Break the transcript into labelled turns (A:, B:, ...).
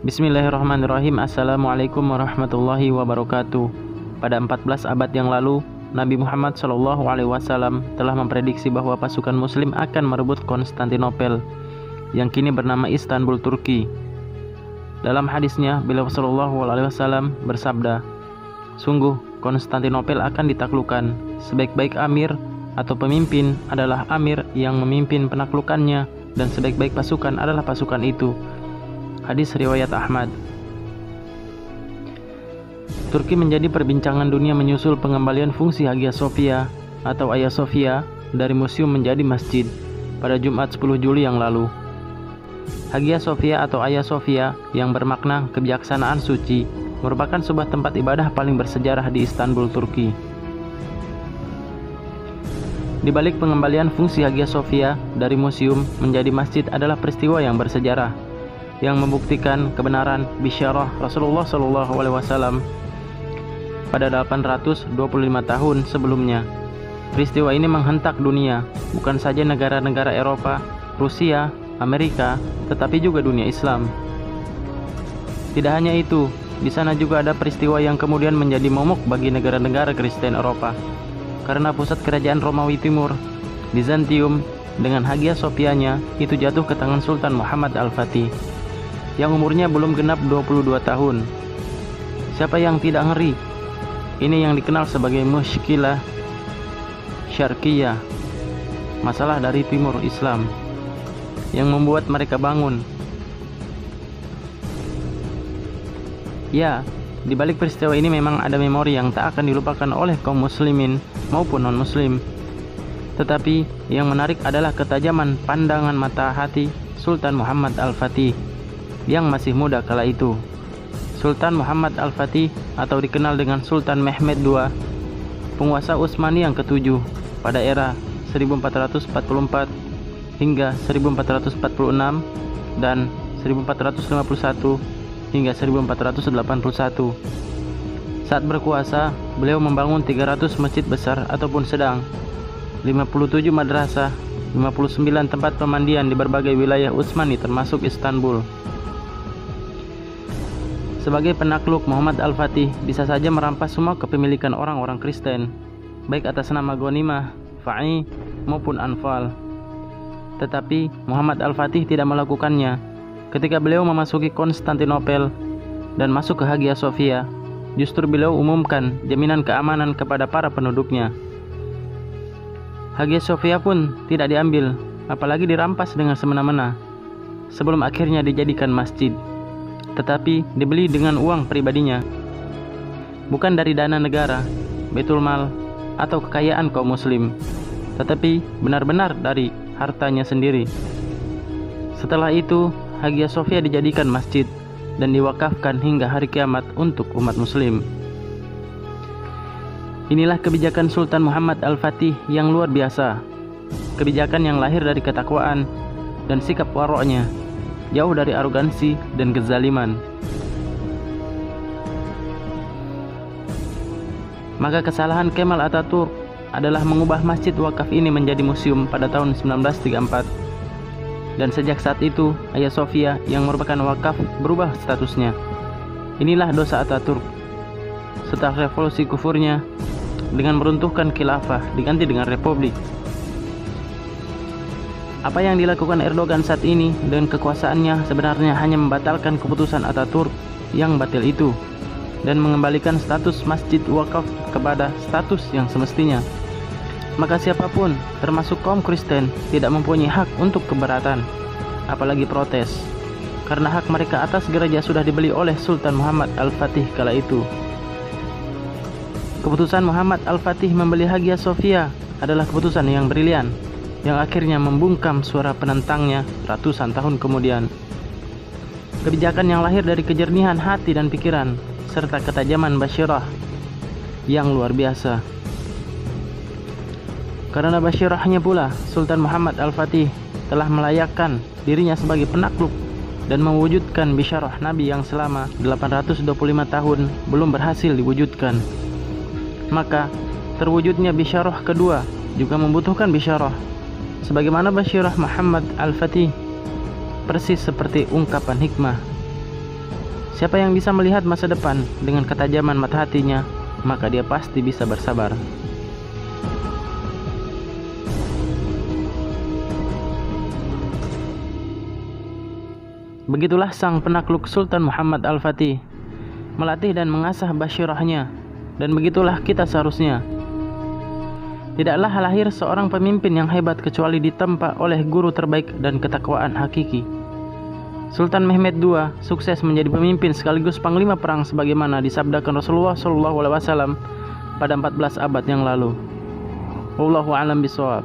A: Bismillahirrahmanirrahim. Assalamualaikum warahmatullahi wabarakatuh. Pada 14 abad yang lalu, Nabi Muhammad SAW telah memprediksi bahwa pasukan muslim akan merebut Konstantinopel yang kini bernama Istanbul, Turki. Dalam hadisnya, beliau SAW bersabda, "Sungguh, Konstantinopel akan ditaklukkan. Sebaik-baik amir atau pemimpin adalah amir yang memimpin penaklukannya, dan sebaik-baik pasukan adalah pasukan itu." Hadis riwayat Ahmad. Turki menjadi perbincangan dunia menyusul pengembalian fungsi Hagia Sophia atau Hagia Sophia dari museum menjadi masjid pada Jumat 10 Juli yang lalu. Hagia Sophia atau Hagia Sophia yang bermakna kebijaksanaan suci merupakan sebuah tempat ibadah paling bersejarah di Istanbul, Turki. Di balik pengembalian fungsi Hagia Sophia dari museum menjadi masjid adalah peristiwa yang bersejarah yang membuktikan kebenaran bisyarah Rasulullah SAW pada 825 tahun sebelumnya. Peristiwa ini menghentak dunia, bukan saja negara-negara Eropa, Rusia, Amerika, tetapi juga dunia Islam. Tidak hanya itu, di sana juga ada peristiwa yang kemudian menjadi momok bagi negara-negara Kristen Eropa, karena pusat kerajaan Romawi Timur, Bizantium, dengan Hagia Sophianya itu jatuh ke tangan Sultan Muhammad Al-Fatih yang umurnya belum genap 22 tahun. Siapa yang tidak ngeri? Ini yang dikenal sebagai musykilah syarqiyah, masalah dari timur Islam, yang membuat mereka bangun. Ya, di balik peristiwa ini memang ada memori yang tak akan dilupakan oleh kaum muslimin maupun non-muslim. Tetapi yang menarik adalah ketajaman pandangan mata hati Sultan Muhammad Al-Fatih yang masih muda kala itu. Sultan Muhammad Al-Fatih atau dikenal dengan Sultan Mehmed II, penguasa Utsmani yang ke-7 pada era 1444 hingga 1446 dan 1451 hingga 1481. Saat berkuasa, beliau membangun 300 masjid besar ataupun sedang, 57 madrasah, 59 tempat pemandian di berbagai wilayah Utsmani termasuk Istanbul. Sebagai penakluk, Muhammad Al-Fatih bisa saja merampas semua kepemilikan orang-orang Kristen, baik atas nama Ghanimah, Fa'i, maupun Anfal. Tetapi Muhammad Al-Fatih tidak melakukannya. Ketika beliau memasuki Konstantinopel dan masuk ke Hagia Sophia, justru beliau umumkan jaminan keamanan kepada para penduduknya. Hagia Sophia pun tidak diambil, apalagi dirampas dengan semena-mena, sebelum akhirnya dijadikan masjid, tetapi dibeli dengan uang pribadinya, bukan dari dana negara, Baitul Mal, atau kekayaan kaum muslim, tetapi benar-benar dari hartanya sendiri. Setelah itu, Hagia Sophia dijadikan masjid dan diwakafkan hingga hari kiamat untuk umat muslim. Inilah kebijakan Sultan Muhammad Al-Fatih yang luar biasa, kebijakan yang lahir dari ketakwaan dan sikap waroknya, jauh dari arogansi dan kezaliman. Maka kesalahan Kemal Atatürk adalah mengubah masjid wakaf ini menjadi museum pada tahun 1934. Dan sejak saat itu, Hagia Sophia yang merupakan wakaf berubah statusnya. Inilah dosa Atatürk. Setelah revolusi kufurnya dengan meruntuhkan khilafah diganti dengan republik. Apa yang dilakukan Erdogan saat ini dengan kekuasaannya sebenarnya hanya membatalkan keputusan Atatürk yang batil itu dan mengembalikan status masjid wakaf kepada status yang semestinya. Maka siapapun, termasuk kaum Kristen, tidak mempunyai hak untuk keberatan, apalagi protes, karena hak mereka atas gereja sudah dibeli oleh Sultan Muhammad Al-Fatih kala itu. Keputusan Muhammad Al-Fatih membeli Hagia Sophia adalah keputusan yang brilian, yang akhirnya membungkam suara penentangnya ratusan tahun kemudian. Kebijakan yang lahir dari kejernihan hati dan pikiran, serta ketajaman basyirah yang luar biasa. Karena basyirahnya pula, Sultan Muhammad Al-Fatih telah melayakkan dirinya sebagai penakluk dan mewujudkan bisyarah Nabi yang selama 825 tahun belum berhasil diwujudkan. Maka terwujudnya bisyarah kedua juga membutuhkan bisyarah sebagaimana basyirah Muhammad Al-Fatih, persis seperti ungkapan hikmah. Siapa yang bisa melihat masa depan dengan ketajaman mata hatinya, maka dia pasti bisa bersabar. Begitulah sang penakluk Sultan Muhammad Al-Fatih melatih dan mengasah basyirahnya, dan begitulah kita seharusnya. Tidaklah lahir seorang pemimpin yang hebat kecuali ditempa oleh guru terbaik dan ketakwaan hakiki. Sultan Mehmed II sukses menjadi pemimpin sekaligus panglima perang sebagaimana disabdakan Rasulullah SAW pada 14 abad yang lalu. Wallahu a'lam bishawab.